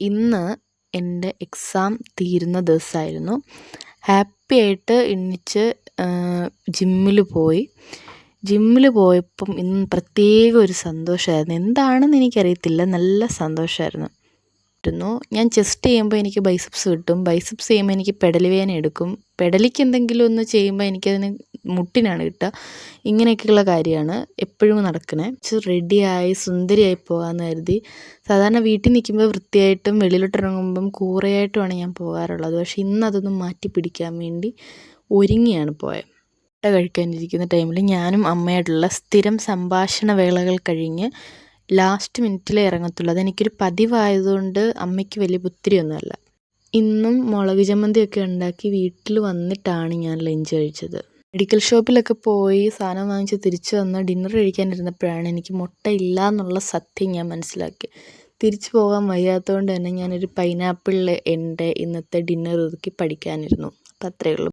ഇന്ന് എൻ്റെ എക്സാം തീരുന്ന ദിവസമായിരുന്നു. ഹാപ്പി ആയിട്ട് എണീച്ച് ജിമ്മിൽ പോയപ്പം ഇന്ന് പ്രത്യേക ഒരു സന്തോഷമായിരുന്നു. എന്താണെന്ന് എനിക്കറിയത്തില്ല, നല്ല സന്തോഷമായിരുന്നു. ഞാൻ ചെസ്റ്റ് ചെയ്യുമ്പോൾ എനിക്ക് ബൈസെപ്സ് കിട്ടും, ബൈസെപ്സ് ചെയ്യുമ്പോൾ എനിക്ക് പെടൽ വേദന എടുക്കും, പെടലിക്ക് എന്തെങ്കിലും ഒന്ന് ചെയ്യുമ്പോൾ എനിക്കതിന് മുട്ടിനാണ് കിട്ടുക. ഇങ്ങനെയൊക്കെയുള്ള കാര്യമാണ് എപ്പോഴും നടക്കണേ. റെഡിയായി സുന്ദരിയായി പോകാമെന്ന് കരുതി. സാധാരണ വീട്ടിൽ നിൽക്കുമ്പോൾ വൃത്തിയായിട്ടും വെളിയിലോട്ട് ഇറങ്ങുമ്പം കൂറയായിട്ടുമാണ് ഞാൻ പോകാറുള്ളത്. പക്ഷേ ഇന്നതൊന്നും മാറ്റി പിടിക്കാൻ വേണ്ടി ഒരുങ്ങിയാണ് പോയത്. മുട്ട കഴിക്കാനിരിക്കുന്ന ടൈമിൽ ഞാനും അമ്മയായിട്ടുള്ള സ്ഥിരം സംഭാഷണ വേളകൾ കഴിഞ്ഞ് ലാസ്റ്റ് മിനിറ്റിലേ ഇറങ്ങത്തുള്ളൂ. അതെനിക്കൊരു പതിവായതുകൊണ്ട് അമ്മയ്ക്ക് വലിയ പുത്തിരിയൊന്നുമല്ല. ഇന്നും മുളക് ചമ്മന്തിയൊക്കെ ഉണ്ടാക്കി വീട്ടിൽ വന്നിട്ടാണ് ഞാൻ ലഞ്ച് കഴിച്ചത്. മെഡിക്കൽ ഷോപ്പിലൊക്കെ പോയി സാധനം വാങ്ങിച്ച് തിരിച്ചു വന്ന് ഡിന്നർ കഴിക്കാനിരുന്നപ്പോഴാണ് എനിക്ക് മുട്ട ഇല്ല എന്നുള്ള സത്യം ഞാൻ മനസ്സിലാക്കി. തിരിച്ചു പോകാൻ വയ്യാത്തതുകൊണ്ട് തന്നെ ഞാനൊരു പൈനാപ്പിളിൽ എൻ്റെ ഇന്നത്തെ ഡിന്നർ ഒതുക്കി പഠിക്കാനിരുന്നു. അപ്പം അത്രയേ ഉള്ളൂ.